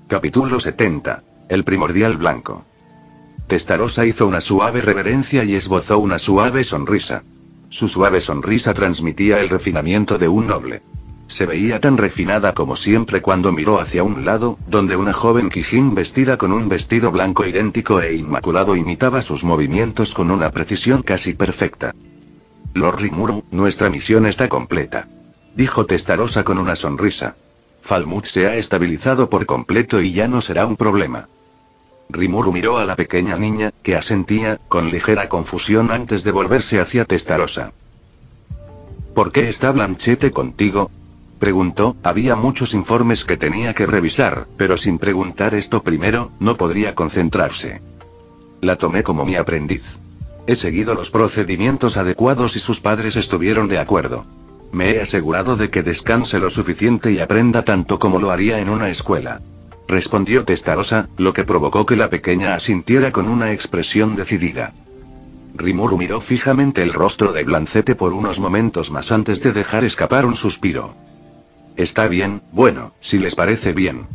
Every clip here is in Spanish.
Capítulo 70. El primordial blanco. Testarossa hizo una suave reverencia y esbozó una suave sonrisa. Su suave sonrisa transmitía el refinamiento de un noble. Se veía tan refinada como siempre cuando miró hacia un lado, donde una joven Kijin vestida con un vestido blanco idéntico e inmaculado imitaba sus movimientos con una precisión casi perfecta. Lord Rimuru, nuestra misión está completa, dijo Testarossa con una sonrisa. Falmouth se ha estabilizado por completo y ya no será un problema. Rimuru miró a la pequeña niña, que asentía, con ligera confusión antes de volverse hacia Testarossa. ¿Por qué está Blanchette contigo?, preguntó. Había muchos informes que tenía que revisar, pero sin preguntar esto primero, no podría concentrarse. La tomé como mi aprendiz. He seguido los procedimientos adecuados y sus padres estuvieron de acuerdo. Me he asegurado de que descanse lo suficiente y aprenda tanto como lo haría en una escuela, respondió Testarossa, lo que provocó que la pequeña asintiera con una expresión decidida. Rimuru miró fijamente el rostro de Blanchette por unos momentos más antes de dejar escapar un suspiro. Está bien, bueno, si les parece bien,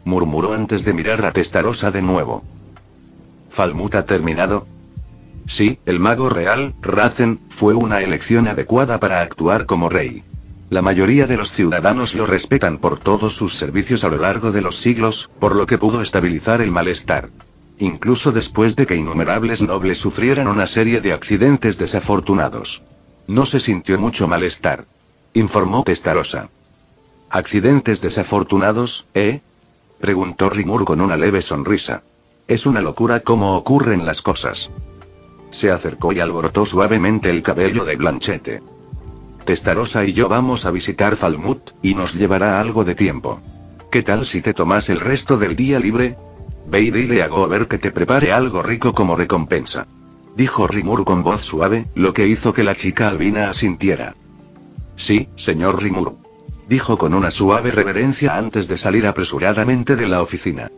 murmuró antes de mirar a Testarossa de nuevo. ¿Falmouth ha terminado? Sí, el mago real, Razen, fue una elección adecuada para actuar como rey. La mayoría de los ciudadanos lo respetan por todos sus servicios a lo largo de los siglos, por lo que pudo estabilizar el malestar. Incluso después de que innumerables nobles sufrieran una serie de accidentes desafortunados. No se sintió mucho malestar, informó Testarossa. ¿Accidentes desafortunados, preguntó Rimuru con una leve sonrisa. Es una locura cómo ocurren las cosas. Se acercó y alborotó suavemente el cabello de Blanchette. Testarossa y yo vamos a visitar Falmouth, y nos llevará algo de tiempo. ¿Qué tal si te tomas el resto del día libre? Ve y dile a Gober que te prepare algo rico como recompensa, dijo Rimuru con voz suave, lo que hizo que la chica albina asintiera. Sí, señor Rimuru, dijo con una suave reverencia antes de salir apresuradamente de la oficina.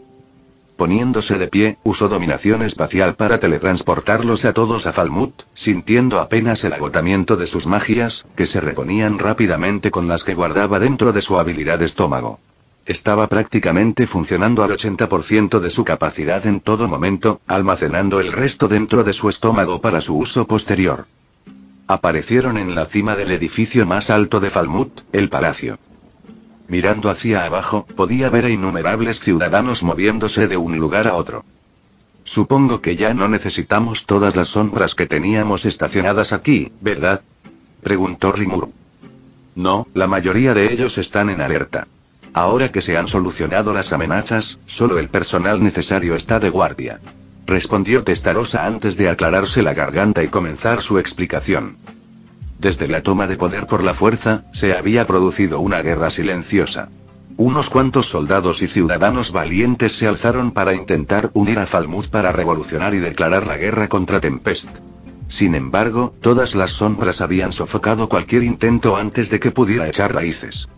Poniéndose de pie, usó dominación espacial para teletransportarlos a todos a Falmouth, sintiendo apenas el agotamiento de sus magias, que se reponían rápidamente con las que guardaba dentro de su habilidad estómago. Estaba prácticamente funcionando al 80% de su capacidad en todo momento, almacenando el resto dentro de su estómago para su uso posterior. Aparecieron en la cima del edificio más alto de Falmouth, el palacio. Mirando hacia abajo, podía ver a innumerables ciudadanos moviéndose de un lugar a otro. Supongo que ya no necesitamos todas las sombras que teníamos estacionadas aquí, ¿verdad?, preguntó Rimuru. No, la mayoría de ellos están en alerta. Ahora que se han solucionado las amenazas, solo el personal necesario está de guardia, respondió Testarossa antes de aclararse la garganta y comenzar su explicación. Desde la toma de poder por la fuerza, se había producido una guerra silenciosa. Unos cuantos soldados y ciudadanos valientes se alzaron para intentar unir a Falmouth para revolucionar y declarar la guerra contra Tempest. Sin embargo, todas las sombras habían sofocado cualquier intento antes de que pudiera echar raíces.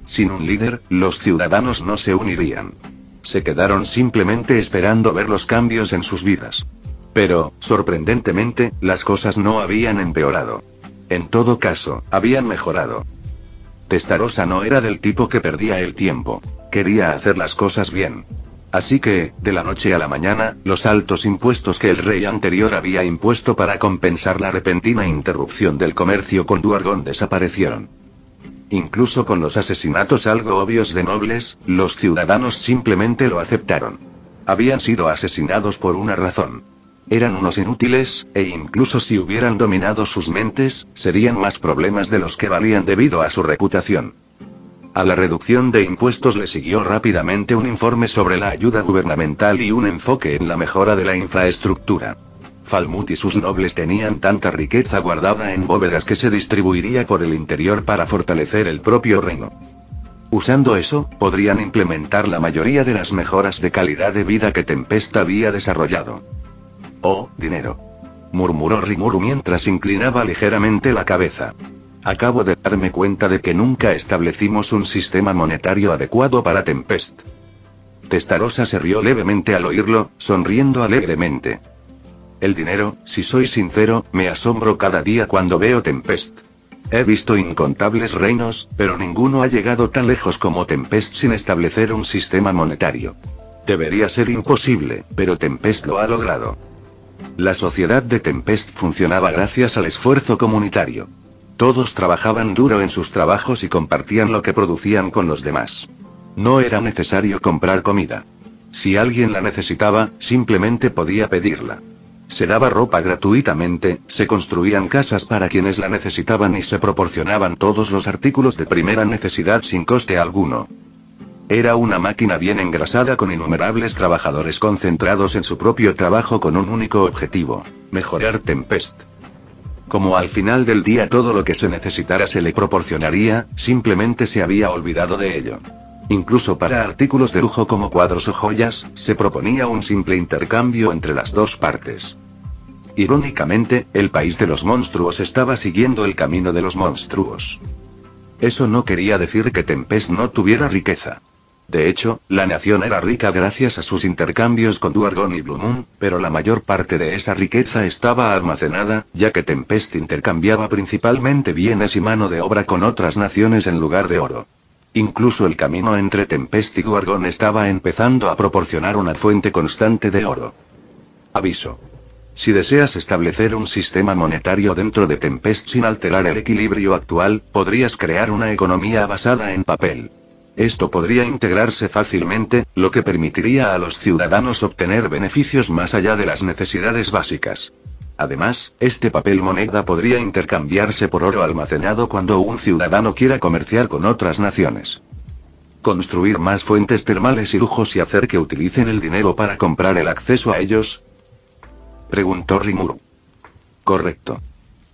Sin un líder, los ciudadanos no se unirían. Se quedaron simplemente esperando ver los cambios en sus vidas. Pero, sorprendentemente, las cosas no habían empeorado. En todo caso, habían mejorado. Testarossa no era del tipo que perdía el tiempo. Quería hacer las cosas bien. Así que, de la noche a la mañana, los altos impuestos que el rey anterior había impuesto para compensar la repentina interrupción del comercio con Duergon desaparecieron. Incluso con los asesinatos algo obvios de nobles, los ciudadanos simplemente lo aceptaron. Habían sido asesinados por una razón. Eran unos inútiles, e incluso si hubieran dominado sus mentes, serían más problemas de los que valían debido a su reputación. A la reducción de impuestos le siguió rápidamente un informe sobre la ayuda gubernamental y un enfoque en la mejora de la infraestructura. Falmouth y sus nobles tenían tanta riqueza guardada en bóvedas que se distribuiría por el interior para fortalecer el propio reino. Usando eso, podrían implementar la mayoría de las mejoras de calidad de vida que Tempest había desarrollado. Oh, dinero, murmuró Rimuru mientras inclinaba ligeramente la cabeza. Acabo de darme cuenta de que nunca establecimos un sistema monetario adecuado para Tempest. Testarossa se rió levemente al oírlo, sonriendo alegremente. El dinero, si soy sincero, me asombro cada día cuando veo Tempest. He visto incontables reinos, pero ninguno ha llegado tan lejos como Tempest sin establecer un sistema monetario. Debería ser imposible, pero Tempest lo ha logrado. La sociedad de Tempest funcionaba gracias al esfuerzo comunitario. Todos trabajaban duro en sus trabajos y compartían lo que producían con los demás. No era necesario comprar comida. Si alguien la necesitaba, simplemente podía pedirla. Se daba ropa gratuitamente, se construían casas para quienes la necesitaban y se proporcionaban todos los artículos de primera necesidad sin coste alguno. Era una máquina bien engrasada con innumerables trabajadores concentrados en su propio trabajo con un único objetivo: mejorar Tempest. Como al final del día todo lo que se necesitara se le proporcionaría, simplemente se había olvidado de ello. Incluso para artículos de lujo como cuadros o joyas, se proponía un simple intercambio entre las dos partes. Irónicamente, el país de los monstruos estaba siguiendo el camino de los monstruos. Eso no quería decir que Tempest no tuviera riqueza. De hecho, la nación era rica gracias a sus intercambios con Duergon y Blue Moon, pero la mayor parte de esa riqueza estaba almacenada, ya que Tempest intercambiaba principalmente bienes y mano de obra con otras naciones en lugar de oro. Incluso el camino entre Tempest y Duergon estaba empezando a proporcionar una fuente constante de oro. Aviso. Si deseas establecer un sistema monetario dentro de Tempest sin alterar el equilibrio actual, podrías crear una economía basada en papel. Esto podría integrarse fácilmente, lo que permitiría a los ciudadanos obtener beneficios más allá de las necesidades básicas. Además, este papel moneda podría intercambiarse por oro almacenado cuando un ciudadano quiera comerciar con otras naciones. ¿Construir más fuentes termales y lujos y hacer que utilicen el dinero para comprar el acceso a ellos?, preguntó Rimuru. Correcto.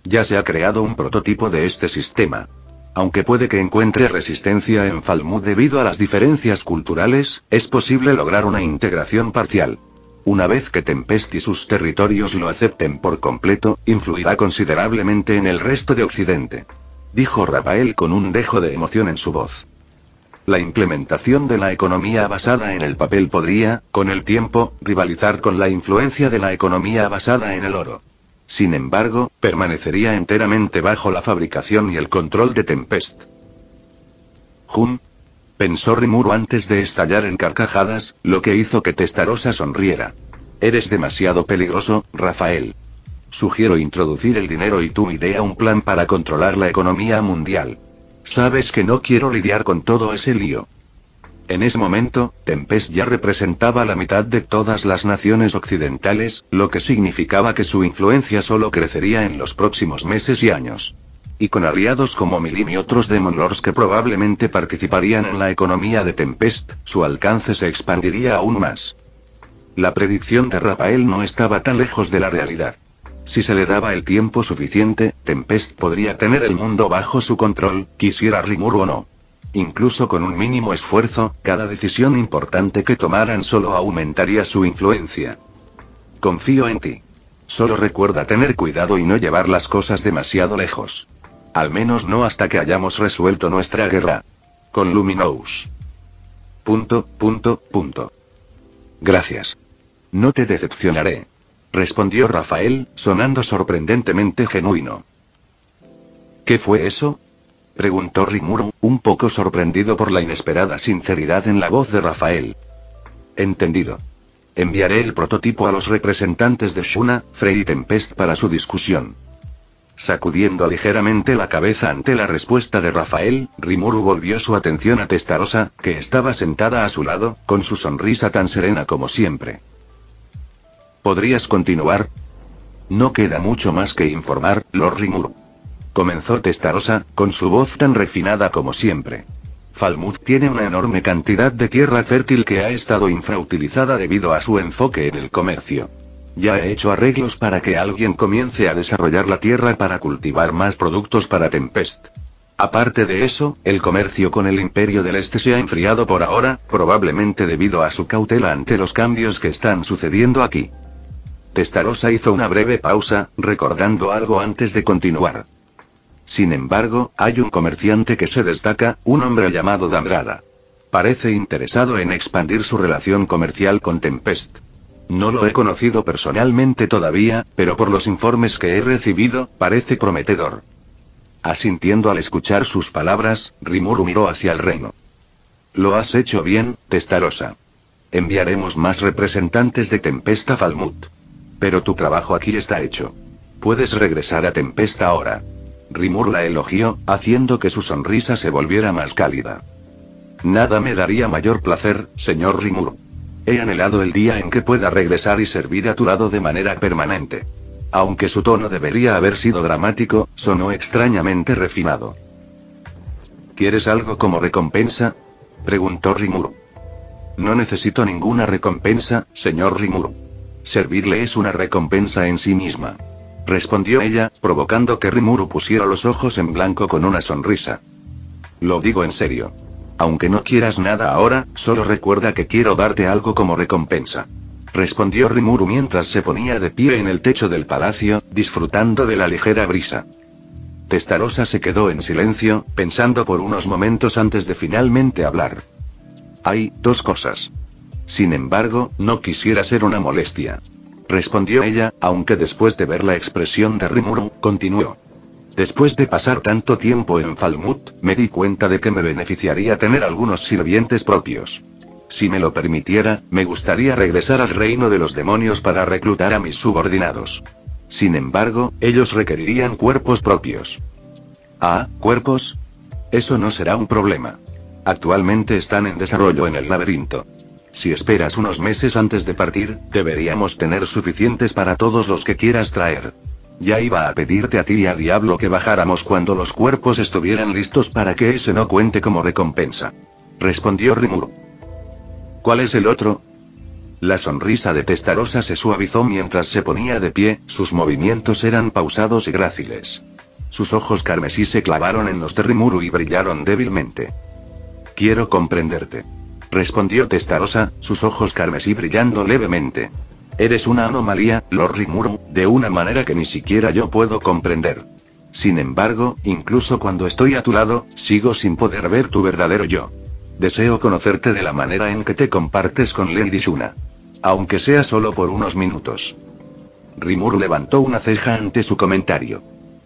Ya se ha creado un prototipo de este sistema. Aunque puede que encuentre resistencia en Falmouth debido a las diferencias culturales, es posible lograr una integración parcial. Una vez que Tempest y sus territorios lo acepten por completo, influirá considerablemente en el resto de Occidente. Dijo Rafael con un dejo de emoción en su voz. La implementación de la economía basada en el papel podría, con el tiempo, rivalizar con la influencia de la economía basada en el oro. Sin embargo, permanecería enteramente bajo la fabricación y el control de Tempest. Pensó Rimuru antes de estallar en carcajadas, lo que hizo que Testarossa sonriera. Eres demasiado peligroso, Rafael. Sugiero introducir el dinero y tú idea un plan para controlar la economía mundial. Sabes que no quiero lidiar con todo ese lío. En ese momento, Tempest ya representaba la mitad de todas las naciones occidentales, lo que significaba que su influencia solo crecería en los próximos meses y años. Y con aliados como Milim y otros Demon Lords que probablemente participarían en la economía de Tempest, su alcance se expandiría aún más. La predicción de Rafael no estaba tan lejos de la realidad. Si se le daba el tiempo suficiente, Tempest podría tener el mundo bajo su control, quisiera Rimuru o no. Incluso con un mínimo esfuerzo, cada decisión importante que tomaran solo aumentaría su influencia. Confío en ti. Solo recuerda tener cuidado y no llevar las cosas demasiado lejos. Al menos no hasta que hayamos resuelto nuestra guerra con Luminous. Gracias. No te decepcionaré, respondió Rafael, sonando sorprendentemente genuino. ¿Qué fue eso?, preguntó Rimuru, un poco sorprendido por la inesperada sinceridad en la voz de Rafael. Entendido. Enviaré el prototipo a los representantes de Shuna, Frey y Tempest para su discusión. Sacudiendo ligeramente la cabeza ante la respuesta de Rafael, Rimuru volvió su atención a Testarossa, que estaba sentada a su lado, con su sonrisa tan serena como siempre. ¿Podrías continuar? No queda mucho más que informar, Lord Rimuru. Comenzó Testarossa, con su voz tan refinada como siempre. Falmouth tiene una enorme cantidad de tierra fértil que ha estado infrautilizada debido a su enfoque en el comercio. Ya he hecho arreglos para que alguien comience a desarrollar la tierra para cultivar más productos para Tempest. Aparte de eso, el comercio con el Imperio del Este se ha enfriado por ahora, probablemente debido a su cautela ante los cambios que están sucediendo aquí. Testarossa hizo una breve pausa, recordando algo antes de continuar. Sin embargo, hay un comerciante que se destaca, un hombre llamado Damrada. Parece interesado en expandir su relación comercial con Tempest. No lo he conocido personalmente todavía, pero por los informes que he recibido, parece prometedor. Asintiendo al escuchar sus palabras, Rimuru miró hacia el reino. Lo has hecho bien, Testarossa. Enviaremos más representantes de Tempesta Falmouth. Pero tu trabajo aquí está hecho. Puedes regresar a Tempesta ahora. Rimuru la elogió, haciendo que su sonrisa se volviera más cálida. Nada me daría mayor placer, señor Rimuru. He anhelado el día en que pueda regresar y servir a tu lado de manera permanente. Aunque su tono debería haber sido dramático, sonó extrañamente refinado. ¿Quieres algo como recompensa?, preguntó Rimuru. No necesito ninguna recompensa, señor Rimuru. Servirle es una recompensa en sí misma, respondió ella, provocando que Rimuru pusiera los ojos en blanco con una sonrisa. Lo digo en serio. Aunque no quieras nada ahora, solo recuerda que quiero darte algo como recompensa, respondió Rimuru mientras se ponía de pie en el techo del palacio, disfrutando de la ligera brisa. Testarossa se quedó en silencio, pensando por unos momentos antes de finalmente hablar. Hay dos cosas. Sin embargo, no quisiera ser una molestia, respondió ella, aunque después de ver la expresión de Rimuru, continuó. Después de pasar tanto tiempo en Falmouth, me di cuenta de que me beneficiaría tener algunos sirvientes propios. Si me lo permitiera, me gustaría regresar al reino de los demonios para reclutar a mis subordinados. Sin embargo, ellos requerirían cuerpos propios. Ah, ¿cuerpos? Eso no será un problema. Actualmente están en desarrollo en el laberinto. Si esperas unos meses antes de partir, deberíamos tener suficientes para todos los que quieras traer. Ya iba a pedirte a ti y a Diablo que bajáramos cuando los cuerpos estuvieran listos para que ese no cuente como recompensa, respondió Rimuru. ¿Cuál es el otro? La sonrisa de Testarossa se suavizó mientras se ponía de pie, sus movimientos eran pausados y gráciles. Sus ojos carmesí se clavaron en los de Rimuru y brillaron débilmente. Quiero comprenderte, respondió Testarossa, sus ojos carmesí brillando levemente. Eres una anomalía, Lord Rimuru, de una manera que ni siquiera yo puedo comprender. Sin embargo, incluso cuando estoy a tu lado, sigo sin poder ver tu verdadero yo. Deseo conocerte de la manera en que te compartes con Lady Shuna. Aunque sea solo por unos minutos. Rimuru levantó una ceja ante su comentario.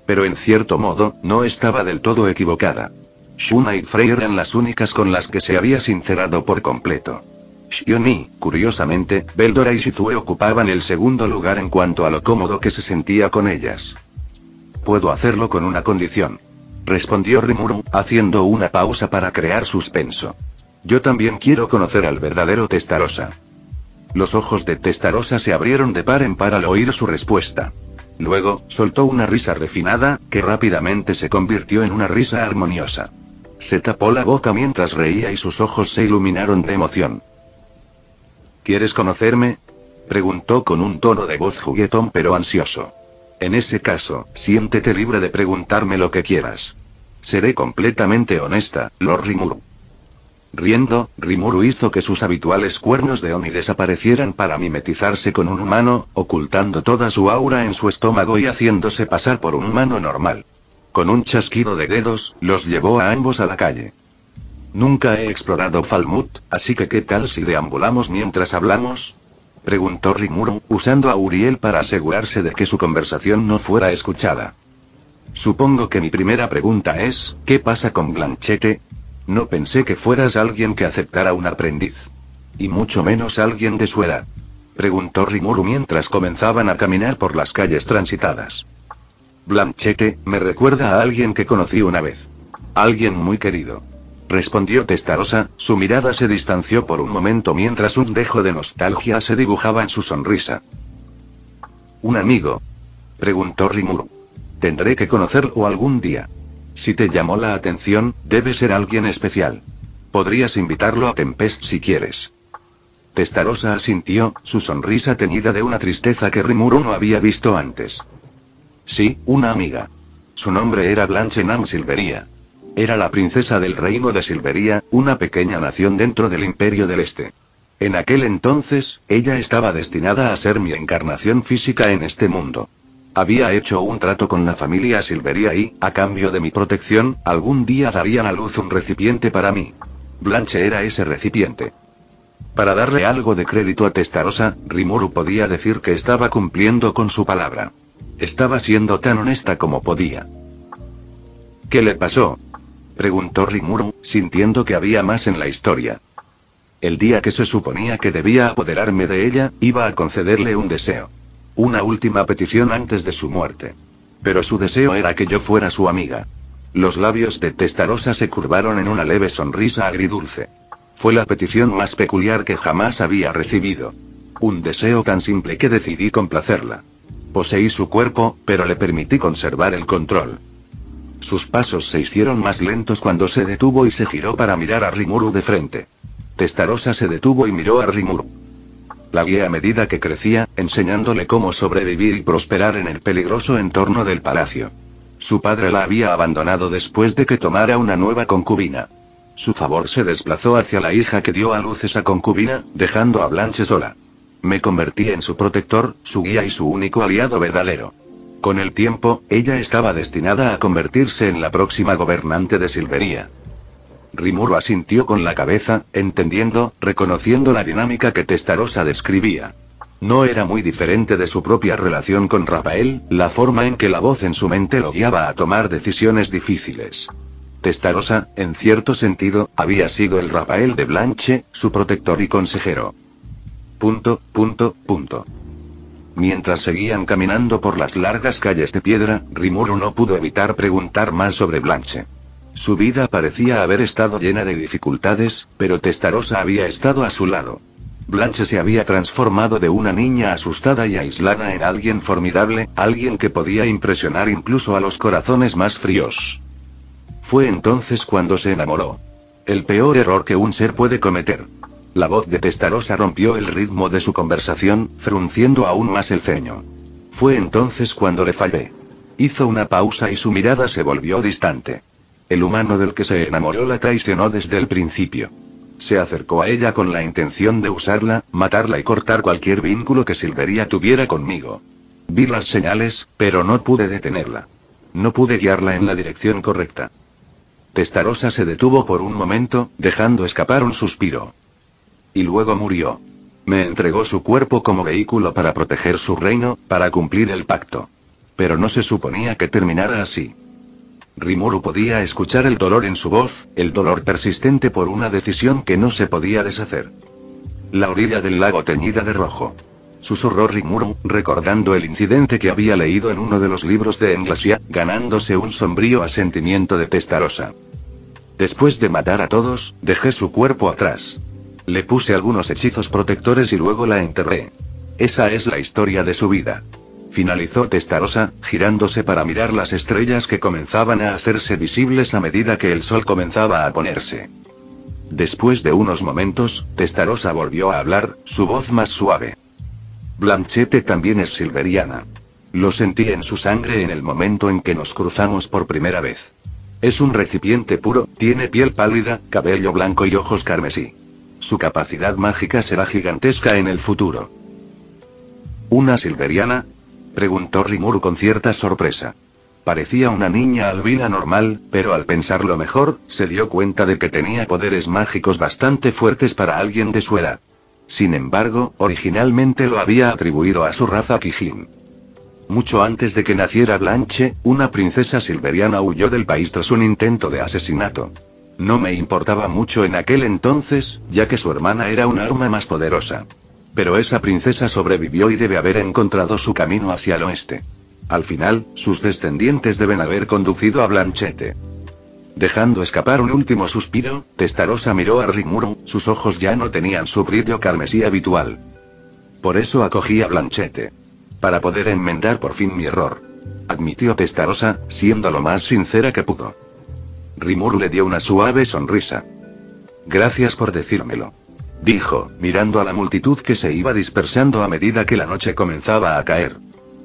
Pero en cierto modo, no estaba del todo equivocada. Shuna y Frey eran las únicas con las que se había sincerado por completo. Xion y, curiosamente, Beldora y Shizue ocupaban el segundo lugar en cuanto a lo cómodo que se sentía con ellas. Puedo hacerlo con una condición, respondió Rimuru, haciendo una pausa para crear suspenso. Yo también quiero conocer al verdadero Testarossa. Los ojos de Testarossa se abrieron de par en par al oír su respuesta. Luego, soltó una risa refinada, que rápidamente se convirtió en una risa armoniosa. Se tapó la boca mientras reía y sus ojos se iluminaron de emoción. ¿Quieres conocerme?, preguntó con un tono de voz juguetón pero ansioso. En ese caso, siéntete libre de preguntarme lo que quieras. Seré completamente honesta, Lord Rimuru. Riendo, Rimuru hizo que sus habituales cuernos de Oni desaparecieran para mimetizarse con un humano, ocultando toda su aura en su estómago y haciéndose pasar por un humano normal. Con un chasquido de dedos, los llevó a ambos a la calle. Nunca he explorado Falmouth, así que ¿qué tal si deambulamos mientras hablamos?, preguntó Rimuru, usando a Uriel para asegurarse de que su conversación no fuera escuchada. Supongo que mi primera pregunta es, ¿qué pasa con Blanchette? No pensé que fueras alguien que aceptara un aprendiz. Y mucho menos alguien de su edad, preguntó Rimuru mientras comenzaban a caminar por las calles transitadas. Blanchette me recuerda a alguien que conocí una vez. Alguien muy querido, respondió Testarossa, su mirada se distanció por un momento mientras un dejo de nostalgia se dibujaba en su sonrisa. ¿Un amigo?, preguntó Rimuru. Tendré que conocerlo algún día. Si te llamó la atención, debe ser alguien especial. Podrías invitarlo a Tempest si quieres. Testarossa asintió, su sonrisa teñida de una tristeza que Rimuru no había visto antes. Sí, una amiga. Su nombre era Blanche Nam Silveria. Era la princesa del reino de Silveria, una pequeña nación dentro del Imperio del Este. En aquel entonces, ella estaba destinada a ser mi encarnación física en este mundo. Había hecho un trato con la familia Silveria y, a cambio de mi protección, algún día darían a luz un recipiente para mí. Blanche era ese recipiente. Para darle algo de crédito a Testarossa, Rimuru podía decir que estaba cumpliendo con su palabra. Estaba siendo tan honesta como podía. ¿Qué le pasó?, preguntó Rimuru, sintiendo que había más en la historia. El día que se suponía que debía apoderarme de ella, iba a concederle un deseo. Una última petición antes de su muerte. Pero su deseo era que yo fuera su amiga. Los labios de Testarossa se curvaron en una leve sonrisa agridulce. Fue la petición más peculiar que jamás había recibido. Un deseo tan simple que decidí complacerla. Poseí su cuerpo, pero le permití conservar el control. Sus pasos se hicieron más lentos cuando se detuvo y se giró para mirar a Rimuru de frente. Testarossa se detuvo y miró a Rimuru. La guié a medida que crecía, enseñándole cómo sobrevivir y prosperar en el peligroso entorno del palacio. Su padre la había abandonado después de que tomara una nueva concubina. Su favor se desplazó hacia la hija que dio a luz esa concubina, dejando a Blanche sola. Me convertí en su protector, su guía y su único aliado verdadero. Con el tiempo, ella estaba destinada a convertirse en la próxima gobernante de Silveria. Rimuru asintió con la cabeza, entendiendo, reconociendo la dinámica que Testarossa describía. No era muy diferente de su propia relación con Rafael, la forma en que la voz en su mente lo guiaba a tomar decisiones difíciles. Testarossa, en cierto sentido, había sido el Rafael de Blanche, su protector y consejero. Mientras seguían caminando por las largas calles de piedra, Rimuru no pudo evitar preguntar más sobre Blanche. Su vida parecía haber estado llena de dificultades, pero Testarossa había estado a su lado. Blanche se había transformado de una niña asustada y aislada en alguien formidable, alguien que podía impresionar incluso a los corazones más fríos. Fue entonces cuando se enamoró. El peor error que un ser puede cometer. La voz de Testarossa rompió el ritmo de su conversación, frunciendo aún más el ceño. Fue entonces cuando le fallé. Hizo una pausa y su mirada se volvió distante. El humano del que se enamoró la traicionó desde el principio. Se acercó a ella con la intención de usarla, matarla y cortar cualquier vínculo que Silveria tuviera conmigo. Vi las señales, pero no pude detenerla. No pude guiarla en la dirección correcta. Testarossa se detuvo por un momento, dejando escapar un suspiro. Y luego murió. Me entregó su cuerpo como vehículo para proteger su reino, para cumplir el pacto. Pero no se suponía que terminara así. Rimuru podía escuchar el dolor en su voz, el dolor persistente por una decisión que no se podía deshacer. La orilla del lago teñida de rojo. Susurró Rimuru, recordando el incidente que había leído en uno de los libros de Englasia, ganándose un sombrío asentimiento de Testarossa. Después de matar a todos, dejé su cuerpo atrás. Le puse algunos hechizos protectores y luego la enterré. Esa es la historia de su vida. Finalizó Testarossa, girándose para mirar las estrellas que comenzaban a hacerse visibles a medida que el sol comenzaba a ponerse. Después de unos momentos, Testarossa volvió a hablar, su voz más suave. Blanchette también es silveriana. Lo sentí en su sangre en el momento en que nos cruzamos por primera vez. Es un recipiente puro, tiene piel pálida, cabello blanco y ojos carmesí. Su capacidad mágica será gigantesca en el futuro. ¿Una silveriana?, preguntó Rimuru con cierta sorpresa. Parecía una niña albina normal, pero al pensarlo mejor, se dio cuenta de que tenía poderes mágicos bastante fuertes para alguien de su edad. Sin embargo, originalmente lo había atribuido a su raza Kijin. Mucho antes de que naciera Blanche, una princesa silveriana huyó del país tras un intento de asesinato. No me importaba mucho en aquel entonces, ya que su hermana era un arma más poderosa. Pero esa princesa sobrevivió y debe haber encontrado su camino hacia el oeste. Al final, sus descendientes deben haber conducido a Blanchette. Dejando escapar un último suspiro, Testarossa miró a Rimuru, sus ojos ya no tenían su brillo carmesí habitual. Por eso acogí a Blanchette. Para poder enmendar por fin mi error. Admitió Testarossa, siendo lo más sincera que pudo. Rimuru le dio una suave sonrisa. Gracias por decírmelo, dijo, mirando a la multitud que se iba dispersando a medida que la noche comenzaba a caer.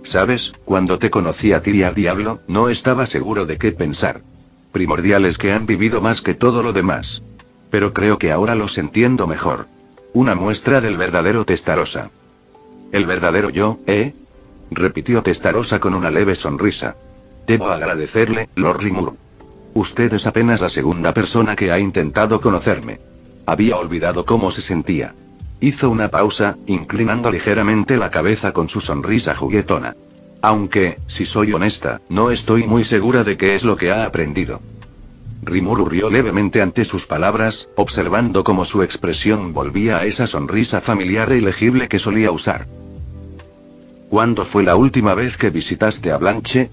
Sabes, cuando te conocí a ti y al diablo, no estaba seguro de qué pensar. Primordiales que han vivido más que todo lo demás. Pero creo que ahora los entiendo mejor. Una muestra del verdadero Testarossa. ¿El verdadero yo, repitió Testarossa con una leve sonrisa. Debo agradecerle, Lord Rimuru. Usted es apenas la segunda persona que ha intentado conocerme. Había olvidado cómo se sentía. Hizo una pausa, inclinando ligeramente la cabeza con su sonrisa juguetona. Aunque, si soy honesta, no estoy muy segura de qué es lo que ha aprendido. Rimuru rió levemente ante sus palabras, observando cómo su expresión volvía a esa sonrisa familiar e ilegible que solía usar. ¿Cuándo fue la última vez que visitaste a Blanche?,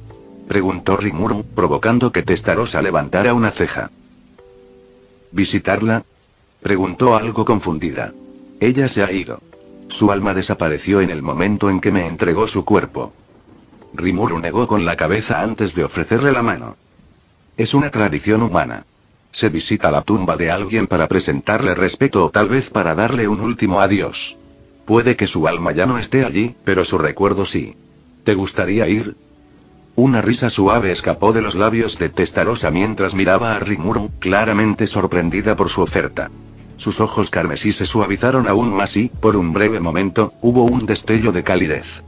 preguntó Rimuru, provocando que Testarossa levantara una ceja. ¿Visitarla?, preguntó algo confundida. Ella se ha ido. Su alma desapareció en el momento en que me entregó su cuerpo. Rimuru negó con la cabeza antes de ofrecerle la mano. Es una tradición humana. Se visita la tumba de alguien para presentarle respeto o tal vez para darle un último adiós. Puede que su alma ya no esté allí, pero su recuerdo sí. ¿Te gustaría ir? Una risa suave escapó de los labios de Testarossa mientras miraba a Rimuru, claramente sorprendida por su oferta. Sus ojos carmesí se suavizaron aún más y, por un breve momento, hubo un destello de calidez.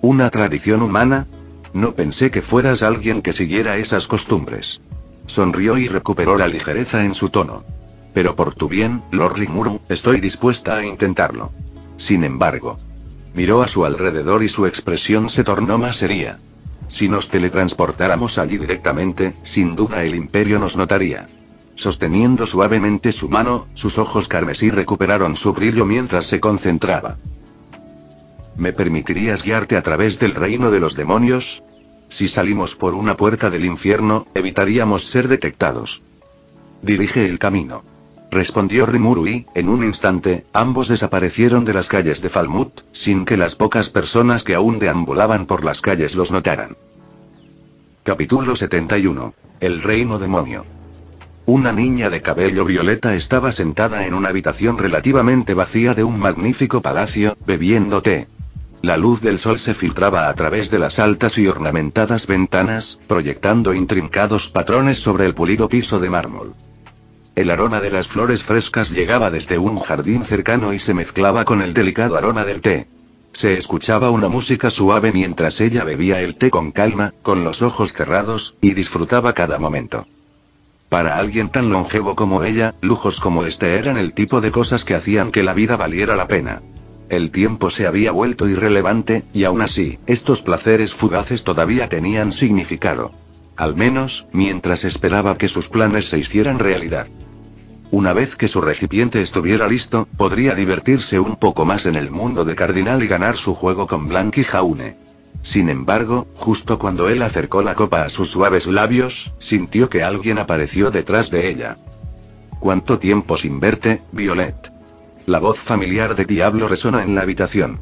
¿Una tradición humana? No pensé que fueras alguien que siguiera esas costumbres. Sonrió y recuperó la ligereza en su tono. Pero por tu bien, Lord Rimuru, estoy dispuesta a intentarlo. Sin embargo, miró a su alrededor y su expresión se tornó más seria. Si nos teletransportáramos allí directamente, sin duda el Imperio nos notaría. Sosteniendo suavemente su mano, sus ojos carmesí recuperaron su brillo mientras se concentraba. ¿Me permitirías guiarte a través del reino de los demonios? Si salimos por una puerta del infierno, evitaríamos ser detectados. Dirige el camino. Respondió Rimuru y, en un instante, ambos desaparecieron de las calles de Falmouth, sin que las pocas personas que aún deambulaban por las calles los notaran. Capítulo 71. El reino demonio. Una niña de cabello violeta estaba sentada en una habitación relativamente vacía de un magnífico palacio, bebiendo té. La luz del sol se filtraba a través de las altas y ornamentadas ventanas, proyectando intrincados patrones sobre el pulido piso de mármol. El aroma de las flores frescas llegaba desde un jardín cercano y se mezclaba con el delicado aroma del té. Se escuchaba una música suave mientras ella bebía el té con calma, con los ojos cerrados, y disfrutaba cada momento. Para alguien tan longevo como ella, lujos como este eran el tipo de cosas que hacían que la vida valiera la pena. El tiempo se había vuelto irrelevante, y aún así, estos placeres fugaces todavía tenían significado. Al menos, mientras esperaba que sus planes se hicieran realidad. Una vez que su recipiente estuviera listo, podría divertirse un poco más en el mundo de Cardinal y ganar su juego con Blanky Jaune. Sin embargo, justo cuando él acercó la copa a sus suaves labios, sintió que alguien apareció detrás de ella. ¿Cuánto tiempo sin verte, Violet? La voz familiar de Diablo resonó en la habitación.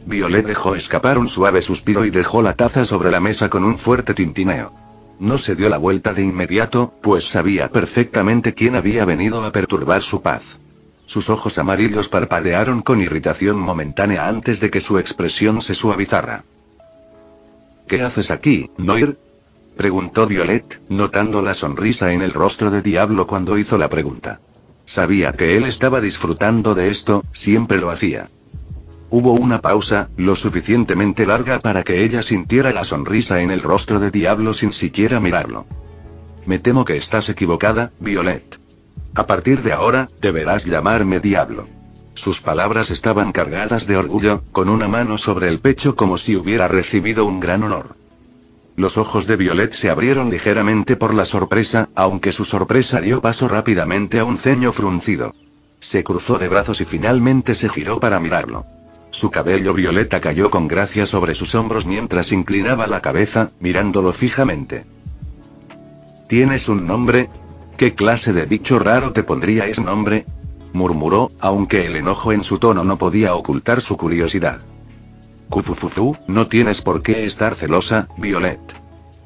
Violet dejó escapar un suave suspiro y dejó la taza sobre la mesa con un fuerte tintineo. No se dio la vuelta de inmediato, pues sabía perfectamente quién había venido a perturbar su paz. Sus ojos amarillos parpadearon con irritación momentánea antes de que su expresión se suavizara. ¿Qué haces aquí, Noir?, preguntó Violet, notando la sonrisa en el rostro de Diablo cuando hizo la pregunta. Sabía que él estaba disfrutando de esto, siempre lo hacía. Hubo una pausa, lo suficientemente larga para que ella sintiera la sonrisa en el rostro de Diablo sin siquiera mirarlo. Me temo que estás equivocada, Violet. A partir de ahora, deberás llamarme Diablo. Sus palabras estaban cargadas de orgullo, con una mano sobre el pecho como si hubiera recibido un gran honor. Los ojos de Violet se abrieron ligeramente por la sorpresa, aunque su sorpresa dio paso rápidamente a un ceño fruncido. Se cruzó de brazos y finalmente se giró para mirarlo. Su cabello violeta cayó con gracia sobre sus hombros mientras inclinaba la cabeza, mirándolo fijamente. ¿Tienes un nombre? ¿Qué clase de bicho raro te pondría ese nombre?, murmuró, aunque el enojo en su tono no podía ocultar su curiosidad. Kufufufu, no tienes por qué estar celosa, Violet.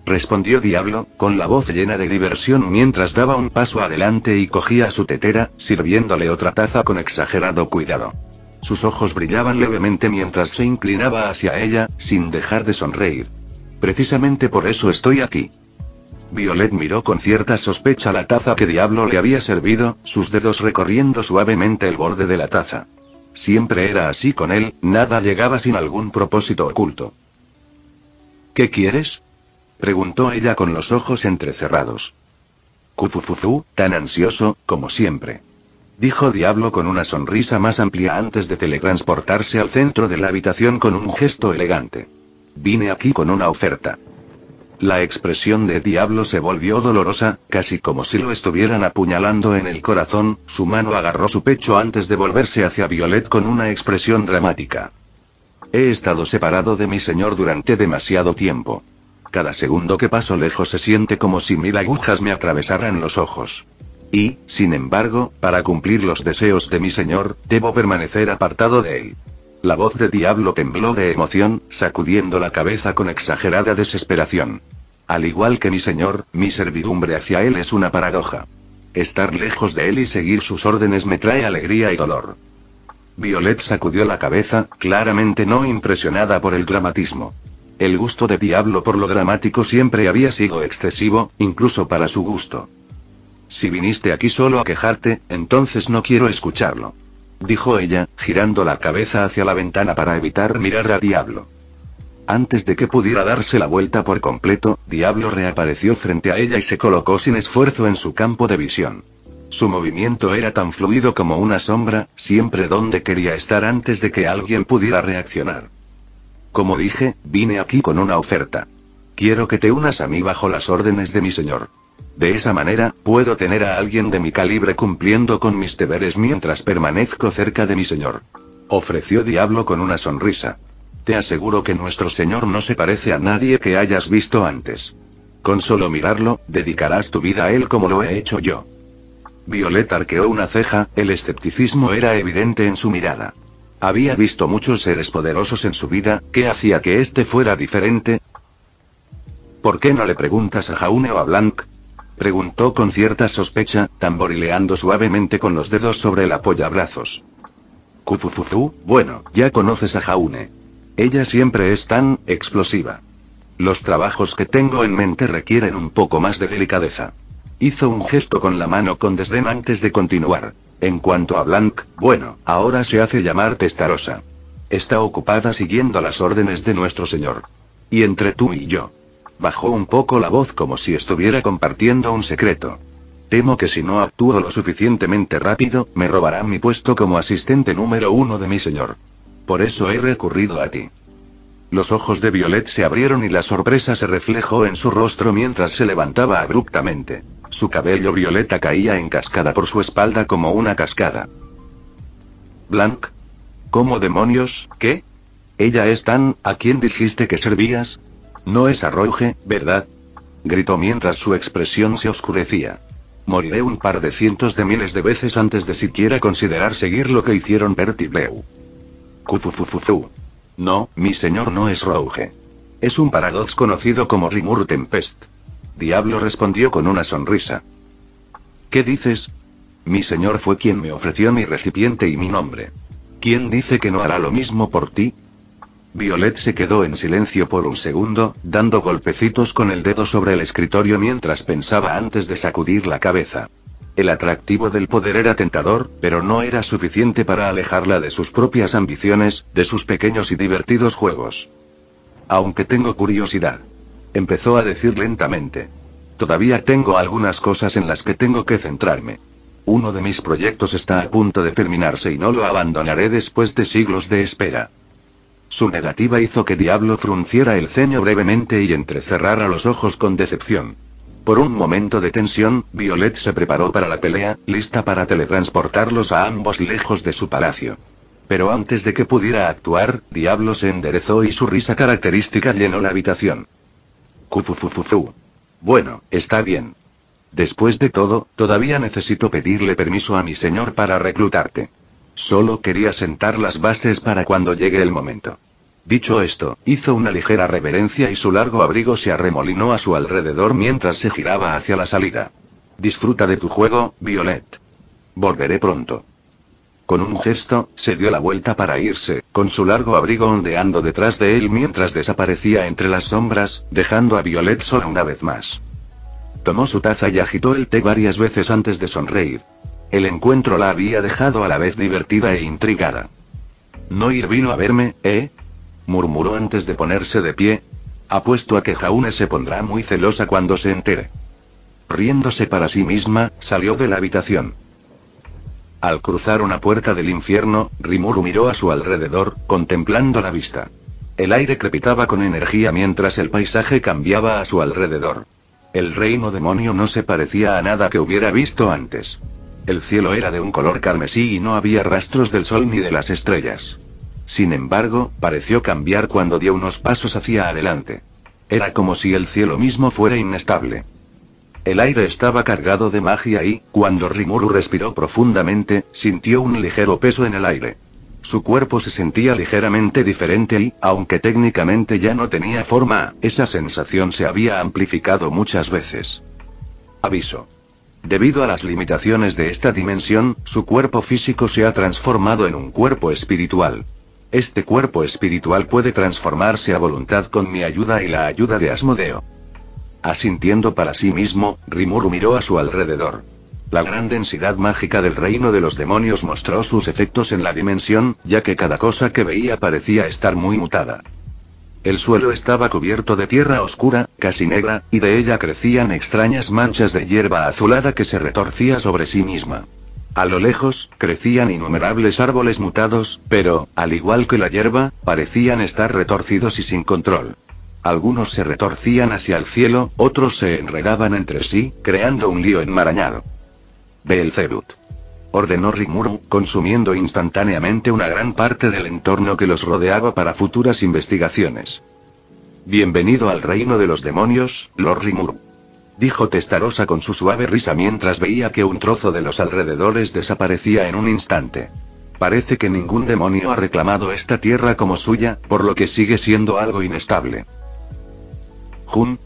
Respondió Diablo, con la voz llena de diversión mientras daba un paso adelante y cogía su tetera, sirviéndole otra taza con exagerado cuidado. Sus ojos brillaban levemente mientras se inclinaba hacia ella, sin dejar de sonreír. Precisamente por eso estoy aquí. Violet miró con cierta sospecha la taza que Diablo le había servido, sus dedos recorriendo suavemente el borde de la taza. Siempre era así con él, nada llegaba sin algún propósito oculto. ¿Qué quieres?, preguntó ella con los ojos entrecerrados. Kufufufu, tan ansioso, como siempre. Dijo Diablo con una sonrisa más amplia antes de teletransportarse al centro de la habitación con un gesto elegante. vine aquí con una oferta. La expresión de Diablo se volvió dolorosa, casi como si lo estuvieran apuñalando en el corazón, su mano agarró su pecho antes de volverse hacia Violet con una expresión dramática. He estado separado de mi señor durante demasiado tiempo. Cada segundo que paso lejos se siente como si 1000 agujas me atravesaran los ojos. Y, sin embargo, para cumplir los deseos de mi señor, debo permanecer apartado de él. La voz de Diablo tembló de emoción, sacudiendo la cabeza con exagerada desesperación. Al igual que mi señor, mi servidumbre hacia él es una paradoja. Estar lejos de él y seguir sus órdenes me trae alegría y dolor. Violet sacudió la cabeza, claramente no impresionada por el dramatismo. El gusto de Diablo por lo dramático siempre había sido excesivo, incluso para su gusto. Si viniste aquí solo a quejarte, entonces no quiero escucharlo, dijo ella, girando la cabeza hacia la ventana para evitar mirar a Diablo. Antes de que pudiera darse la vuelta por completo, Diablo reapareció frente a ella y se colocó sin esfuerzo en su campo de visión. Su movimiento era tan fluido como una sombra, siempre donde quería estar antes de que alguien pudiera reaccionar. Como dije, vine aquí con una oferta. Quiero que te unas a mí bajo las órdenes de mi señor. De esa manera, puedo tener a alguien de mi calibre cumpliendo con mis deberes mientras permanezco cerca de mi señor. Ofreció Diablo con una sonrisa. Te aseguro que nuestro señor no se parece a nadie que hayas visto antes. Con solo mirarlo, dedicarás tu vida a él como lo he hecho yo. Violet arqueó una ceja, el escepticismo era evidente en su mirada. Había visto muchos seres poderosos en su vida, ¿qué hacía que este fuera diferente? ¿Por qué no le preguntas a Jaune o a Blanc? Preguntó con cierta sospecha, tamborileando suavemente con los dedos sobre el apoyabrazos. Kufufufu, bueno, ya conoces a Jaune. Ella siempre es tan explosiva. Los trabajos que tengo en mente requieren un poco más de delicadeza. Hizo un gesto con la mano con desdén antes de continuar. En cuanto a Blanc, bueno, ahora se hace llamar Testarossa. Está ocupada siguiendo las órdenes de nuestro señor. Y entre tú y yo. Bajó un poco la voz como si estuviera compartiendo un secreto. Temo que si no actúo lo suficientemente rápido, me robarán mi puesto como asistente número 1 de mi señor. Por eso he recurrido a ti. Los ojos de Violet se abrieron y la sorpresa se reflejó en su rostro mientras se levantaba abruptamente. Su cabello violeta caía en cascada por su espalda como una cascada. Blanc. ¿Cómo demonios, qué? Ella es tan, ¿a quién dijiste que servías? No es a Rouge, ¿verdad? Gritó mientras su expresión se oscurecía. Moriré un par de cientos de miles de veces antes de siquiera considerar seguir lo que hicieron Bert y Bleu. Kufufufufu. No, mi señor no es Rouge. Es un paradox conocido como Rimur Tempest. Diablo respondió con una sonrisa. ¿Qué dices? Mi señor fue quien me ofreció mi recipiente y mi nombre. ¿Quién dice que no hará lo mismo por ti? Violet se quedó en silencio por un segundo, dando golpecitos con el dedo sobre el escritorio mientras pensaba antes de sacudir la cabeza. El atractivo del poder era tentador, pero no era suficiente para alejarla de sus propias ambiciones, de sus pequeños y divertidos juegos. Aunque tengo curiosidad. Empezó a decir lentamente. Todavía tengo algunas cosas en las que tengo que centrarme. Uno de mis proyectos está a punto de terminarse y no lo abandonaré después de siglos de espera. Su negativa hizo que Diablo frunciera el ceño brevemente y entrecerrara los ojos con decepción. Por un momento de tensión, Violet se preparó para la pelea, lista para teletransportarlos a ambos lejos de su palacio. Pero antes de que pudiera actuar, Diablo se enderezó y su risa característica llenó la habitación. Kufufufufu. Bueno, está bien. Después de todo, todavía necesito pedirle permiso a mi señor para reclutarte. Solo quería sentar las bases para cuando llegue el momento. Dicho esto, hizo una ligera reverencia y su largo abrigo se arremolinó a su alrededor mientras se giraba hacia la salida. Disfruta de tu juego, Violet. Volveré pronto. Con un gesto, se dio la vuelta para irse, con su largo abrigo ondeando detrás de él mientras desaparecía entre las sombras, dejando a Violet sola una vez más. Tomó su taza y agitó el té varias veces antes de sonreír. El encuentro la había dejado a la vez divertida e intrigada. ¿No vino a verme, murmuró antes de ponerse de pie. Apuesto a que Jaune se pondrá muy celosa cuando se entere. Riéndose para sí misma, salió de la habitación. Al cruzar una puerta del infierno, Rimuru miró a su alrededor, contemplando la vista. El aire crepitaba con energía mientras el paisaje cambiaba a su alrededor. El reino demonio no se parecía a nada que hubiera visto antes. El cielo era de un color carmesí y no había rastros del sol ni de las estrellas. Sin embargo, pareció cambiar cuando dio unos pasos hacia adelante. Era como si el cielo mismo fuera inestable. El aire estaba cargado de magia y, cuando Rimuru respiró profundamente, sintió un ligero peso en el aire. Su cuerpo se sentía ligeramente diferente y, aunque técnicamente ya no tenía forma, esa sensación se había amplificado muchas veces. Aviso. Debido a las limitaciones de esta dimensión, su cuerpo físico se ha transformado en un cuerpo espiritual. Este cuerpo espiritual puede transformarse a voluntad con mi ayuda y la ayuda de Asmodeo. Asintiendo para sí mismo, Rimuru miró a su alrededor. La gran densidad mágica del reino de los demonios mostró sus efectos en la dimensión, ya que cada cosa que veía parecía estar muy mutada. El suelo estaba cubierto de tierra oscura, casi negra, y de ella crecían extrañas manchas de hierba azulada que se retorcía sobre sí misma. A lo lejos, crecían innumerables árboles mutados, pero, al igual que la hierba, parecían estar retorcidos y sin control. Algunos se retorcían hacia el cielo, otros se enredaban entre sí, creando un lío enmarañado. Beelzebub, ordenó Rimuru, consumiendo instantáneamente una gran parte del entorno que los rodeaba para futuras investigaciones. Bienvenido al reino de los demonios, Lord Rimuru, dijo Testarossa con su suave risa mientras veía que un trozo de los alrededores desaparecía en un instante. Parece que ningún demonio ha reclamado esta tierra como suya, por lo que sigue siendo algo inestable. ¿Jun?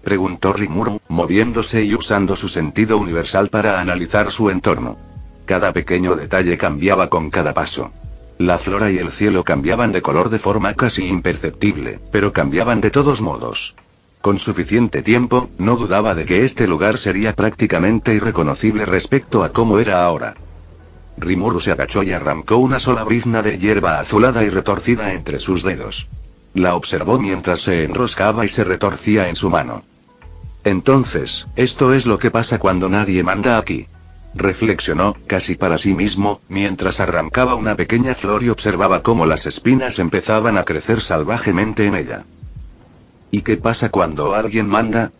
Preguntó Rimuru, moviéndose y usando su sentido universal para analizar su entorno. Cada pequeño detalle cambiaba con cada paso. La flora y el cielo cambiaban de color de forma casi imperceptible, pero cambiaban de todos modos. Con suficiente tiempo, no dudaba de que este lugar sería prácticamente irreconocible respecto a cómo era ahora. Rimuru se agachó y arrancó una sola brizna de hierba azulada y retorcida entre sus dedos. La observó mientras se enroscaba y se retorcía en su mano. Entonces, esto es lo que pasa cuando nadie manda aquí. Reflexionó, casi para sí mismo, mientras arrancaba una pequeña flor y observaba cómo las espinas empezaban a crecer salvajemente en ella. ¿Y qué pasa cuando alguien manda?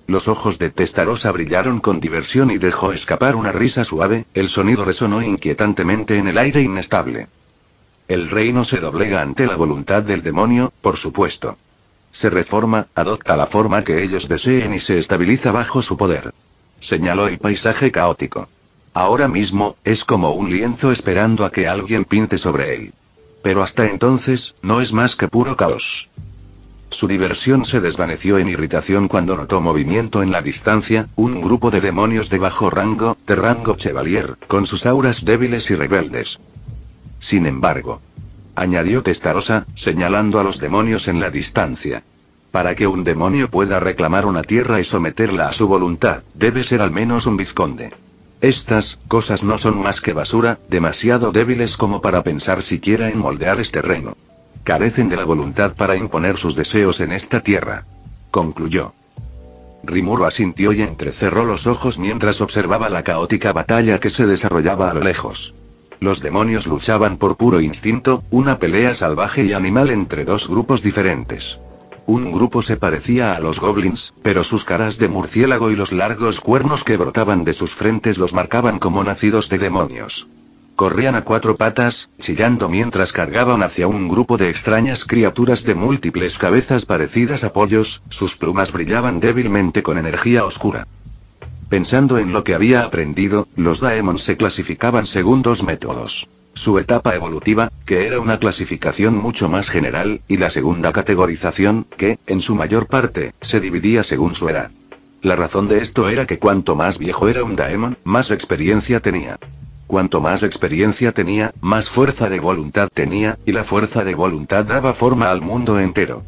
Los ojos de Testarossa brillaron con diversión y dejó escapar una risa suave, el sonido resonó inquietantemente en el aire inestable. El reino se doblega ante la voluntad del demonio, por supuesto. Se reforma, adopta la forma que ellos deseen y se estabiliza bajo su poder. Señaló el paisaje caótico. Ahora mismo, es como un lienzo esperando a que alguien pinte sobre él. Pero hasta entonces, no es más que puro caos. Su diversión se desvaneció en irritación cuando notó movimiento en la distancia, un grupo de demonios de bajo rango, de rango Chevalier, con sus auras débiles y rebeldes. Sin embargo, añadió Testarossa, señalando a los demonios en la distancia. Para que un demonio pueda reclamar una tierra y someterla a su voluntad, debe ser al menos un vizconde. Estas cosas no son más que basura, demasiado débiles como para pensar siquiera en moldear este reino. Carecen de la voluntad para imponer sus deseos en esta tierra. Concluyó. Rimuru asintió y entrecerró los ojos mientras observaba la caótica batalla que se desarrollaba a lo lejos. Los demonios luchaban por puro instinto, una pelea salvaje y animal entre dos grupos diferentes. Un grupo se parecía a los goblins, pero sus caras de murciélago y los largos cuernos que brotaban de sus frentes los marcaban como nacidos de demonios. Corrían a cuatro patas, chillando mientras cargaban hacia un grupo de extrañas criaturas de múltiples cabezas parecidas a pollos, sus plumas brillaban débilmente con energía oscura. Pensando en lo que había aprendido, los Daemon se clasificaban según dos métodos. Su etapa evolutiva, que era una clasificación mucho más general, y la segunda categorización, que, en su mayor parte, se dividía según su edad. La razón de esto era que cuanto más viejo era un Daemon, más experiencia tenía. Cuanto más experiencia tenía, más fuerza de voluntad tenía, y la fuerza de voluntad daba forma al mundo entero.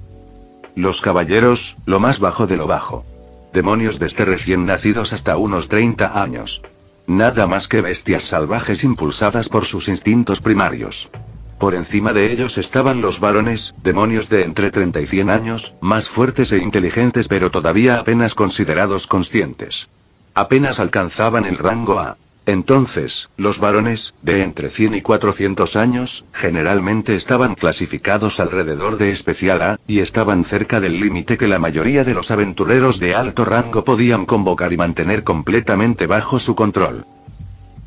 Los caballeros, lo más bajo de lo bajo. Demonios desde recién nacidos hasta unos 30 años. Nada más que bestias salvajes impulsadas por sus instintos primarios. Por encima de ellos estaban los varones, demonios de entre 30 y 100 años, más fuertes e inteligentes pero todavía apenas considerados conscientes. Apenas alcanzaban el rango A. Entonces, los varones, de entre 100 y 400 años, generalmente estaban clasificados alrededor de especial A, y estaban cerca del límite que la mayoría de los aventureros de alto rango podían convocar y mantener completamente bajo su control.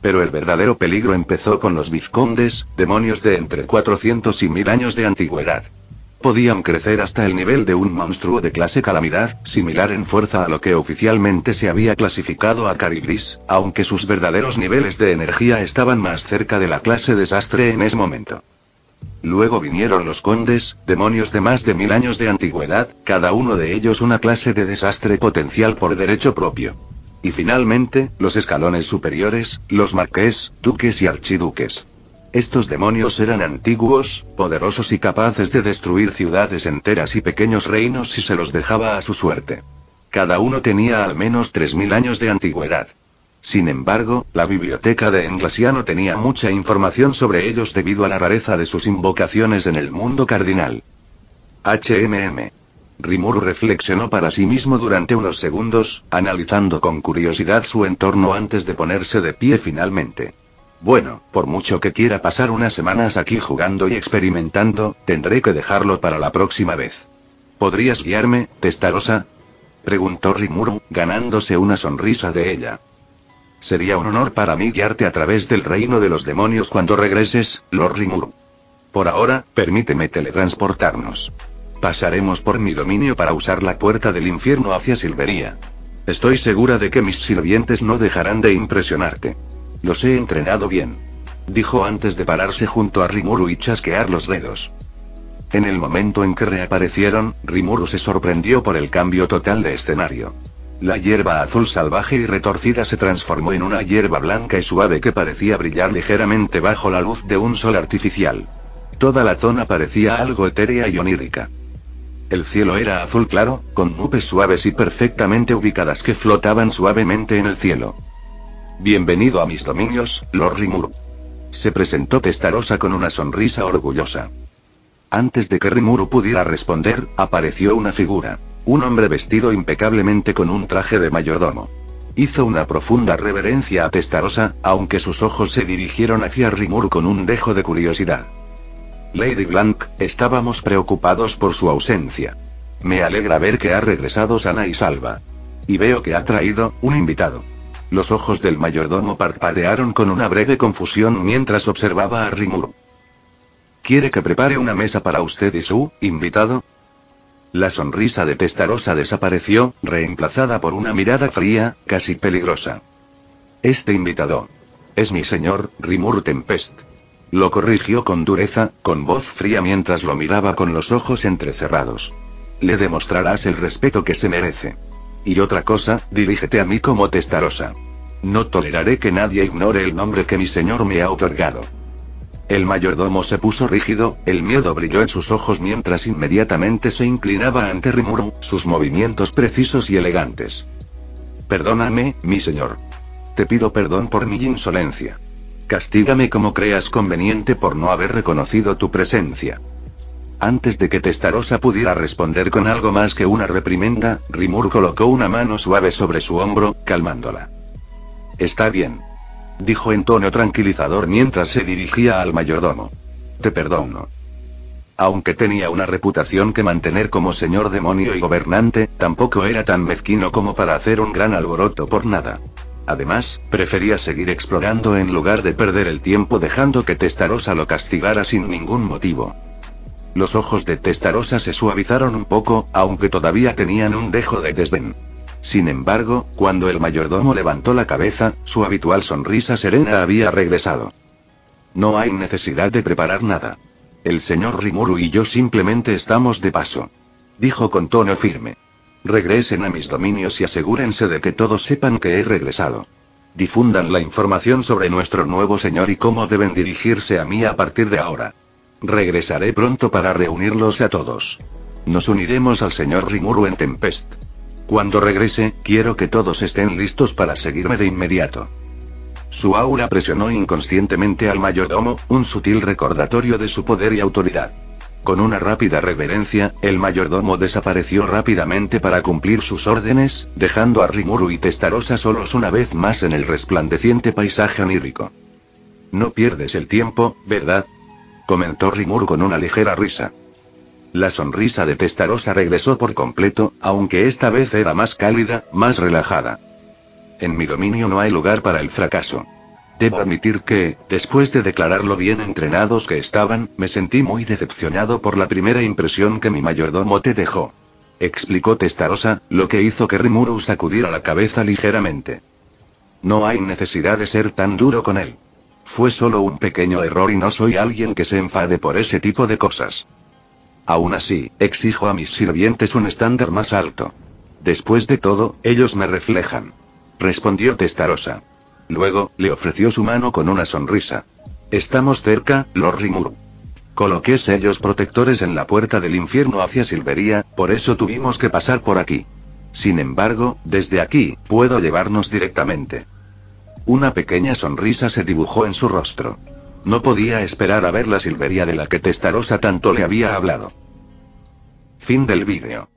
Pero el verdadero peligro empezó con los vizcondes, demonios de entre 400 y 1000 años de antigüedad. Podían crecer hasta el nivel de un monstruo de clase calamidad, similar en fuerza a lo que oficialmente se había clasificado a Caribris, aunque sus verdaderos niveles de energía estaban más cerca de la clase desastre en ese momento. Luego vinieron los condes, demonios de más de 1000 años de antigüedad, cada uno de ellos una clase de desastre potencial por derecho propio. Y finalmente, los escalones superiores, los marqués, duques y archiduques. Estos demonios eran antiguos, poderosos y capaces de destruir ciudades enteras y pequeños reinos si se los dejaba a su suerte. Cada uno tenía al menos 3000 años de antigüedad. Sin embargo, la biblioteca de Englasiano tenía mucha información sobre ellos debido a la rareza de sus invocaciones en el mundo cardinal. Rimuru reflexionó para sí mismo durante unos segundos, analizando con curiosidad su entorno antes de ponerse de pie finalmente. Bueno, por mucho que quiera pasar unas semanas aquí jugando y experimentando, tendré que dejarlo para la próxima vez. ¿Podrías guiarme, Testarossa?, preguntó Rimuru, ganándose una sonrisa de ella. Sería un honor para mí guiarte a través del reino de los demonios cuando regreses, Lord Rimuru. Por ahora, permíteme teletransportarnos. Pasaremos por mi dominio para usar la puerta del infierno hacia Silveria. Estoy segura de que mis sirvientes no dejarán de impresionarte. Los he entrenado bien, dijo antes de pararse junto a Rimuru y chasquear los dedos. En el momento en que reaparecieron, Rimuru se sorprendió por el cambio total de escenario. La hierba azul salvaje y retorcida se transformó en una hierba blanca y suave que parecía brillar ligeramente bajo la luz de un sol artificial. Toda la zona parecía algo etérea y onírica. El cielo era azul claro, con nubes suaves y perfectamente ubicadas que flotaban suavemente en el cielo. Bienvenido a mis dominios, Lord Rimuru. Se presentó Testarossa con una sonrisa orgullosa. Antes de que Rimuru pudiera responder, apareció una figura. Un hombre vestido impecablemente con un traje de mayordomo. Hizo una profunda reverencia a Testarossa, aunque sus ojos se dirigieron hacia Rimuru con un dejo de curiosidad. Lady Blanc, estábamos preocupados por su ausencia. Me alegra ver que ha regresado sana y salva. Y veo que ha traído un invitado. Los ojos del mayordomo parpadearon con una breve confusión mientras observaba a Rimuru. ¿Quiere que prepare una mesa para usted y su invitado? La sonrisa de Testarossa desapareció, reemplazada por una mirada fría, casi peligrosa. Este invitado es mi señor, Rimuru Tempest. Lo corrigió con dureza, con voz fría mientras lo miraba con los ojos entrecerrados. Le demostrarás el respeto que se merece. Y otra cosa, dirígete a mí como Testarossa. No toleraré que nadie ignore el nombre que mi señor me ha otorgado. El mayordomo se puso rígido, el miedo brilló en sus ojos mientras inmediatamente se inclinaba ante Rimuru, sus movimientos precisos y elegantes. Perdóname, mi señor. Te pido perdón por mi insolencia. Castígame como creas conveniente por no haber reconocido tu presencia. Antes de que Testarossa pudiera responder con algo más que una reprimenda, Rimuru colocó una mano suave sobre su hombro, calmándola. Está bien, dijo en tono tranquilizador mientras se dirigía al mayordomo. Te perdono. Aunque tenía una reputación que mantener como señor demonio y gobernante, tampoco era tan mezquino como para hacer un gran alboroto por nada. Además, prefería seguir explorando en lugar de perder el tiempo dejando que Testarossa lo castigara sin ningún motivo. Los ojos de Testarossa se suavizaron un poco, aunque todavía tenían un dejo de desdén. Sin embargo, cuando el mayordomo levantó la cabeza, su habitual sonrisa serena había regresado. No hay necesidad de preparar nada. El señor Rimuru y yo simplemente estamos de paso, dijo con tono firme. Regresen a mis dominios y asegúrense de que todos sepan que he regresado. Difundan la información sobre nuestro nuevo señor y cómo deben dirigirse a mí a partir de ahora. Regresaré pronto para reunirlos a todos. Nos uniremos al señor Rimuru en Tempest. Cuando regrese, quiero que todos estén listos para seguirme de inmediato. Su aura presionó inconscientemente al mayordomo, un sutil recordatorio de su poder y autoridad. Con una rápida reverencia, el mayordomo desapareció rápidamente para cumplir sus órdenes, dejando a Rimuru y Testarossa solos una vez más en el resplandeciente paisaje onírico. No pierdes el tiempo, ¿verdad?, comentó Rimuru con una ligera risa. La sonrisa de Testarossa regresó por completo, aunque esta vez era más cálida, más relajada. En mi dominio no hay lugar para el fracaso. Debo admitir que, después de declarar lo bien entrenados que estaban, me sentí muy decepcionado por la primera impresión que mi mayordomo te dejó. Explicó Testarossa, lo que hizo que Rimuru sacudiera la cabeza ligeramente. No hay necesidad de ser tan duro con él. Fue solo un pequeño error y no soy alguien que se enfade por ese tipo de cosas. Aún así, exijo a mis sirvientes un estándar más alto. Después de todo, ellos me reflejan. Respondió Testarossa. Luego, le ofreció su mano con una sonrisa. Estamos cerca, Lord Rimuru. Coloqué sellos protectores en la puerta del infierno hacia Silveria, por eso tuvimos que pasar por aquí. Sin embargo, desde aquí, puedo llevarnos directamente. Una pequeña sonrisa se dibujó en su rostro. No podía esperar a ver la Silveria de la que Testarossa tanto le había hablado. Fin del vídeo.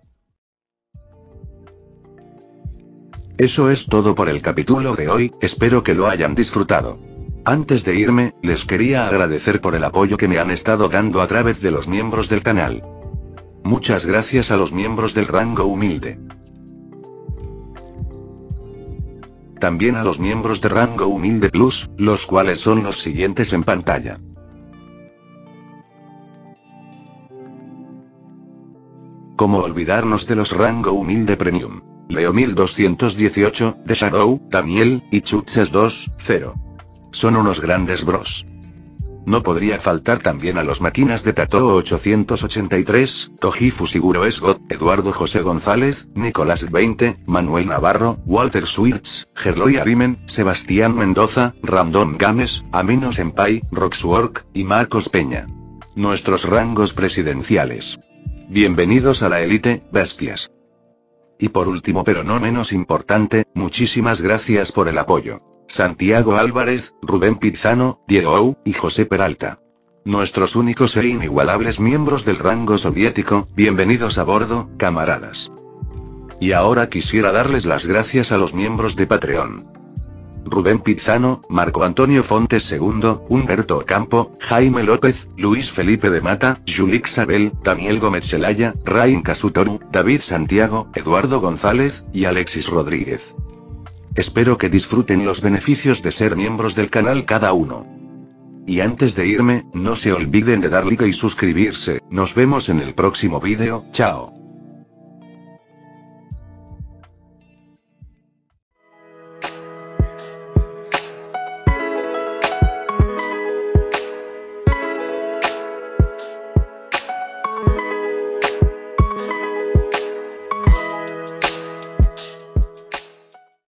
Eso es todo por el capítulo de hoy, espero que lo hayan disfrutado. Antes de irme, les quería agradecer por el apoyo que me han estado dando a través de los miembros del canal. Muchas gracias a los miembros del rango humilde. También a los miembros de rango humilde plus, los cuales son los siguientes en pantalla. ¿Cómo olvidarnos de los rango humilde premium? Leo 1218, de Shadow, Daniel, y Chutses 2.0. Son unos grandes bros. No podría faltar también a los máquinas de Tato 883, Tojifu Siguro Esgot, Eduardo José González, Nicolás 20, Manuel Navarro, Walter Swirts, Gerloy Arimen, Sebastián Mendoza, Random Games, Amino Senpai, Roxwork, y Marcos Peña. Nuestros rangos presidenciales. Bienvenidos a la élite, bestias. Y por último pero no menos importante, muchísimas gracias por el apoyo. Santiago Álvarez, Rubén Pizano, Diego Ou, y José Peralta. Nuestros únicos e inigualables miembros del rango soviético, bienvenidos a bordo, camaradas. Y ahora quisiera darles las gracias a los miembros de Patreon. Rubén Pizano, Marco Antonio Fontes II, Humberto Ocampo, Jaime López, Luis Felipe de Mata, Julix Sabel, Daniel Gómez Celaya, Rain Casutoru, David Santiago, Eduardo González, y Alexis Rodríguez. Espero que disfruten los beneficios de ser miembros del canal cada uno. Y antes de irme, no se olviden de dar like y suscribirse, nos vemos en el próximo vídeo, chao.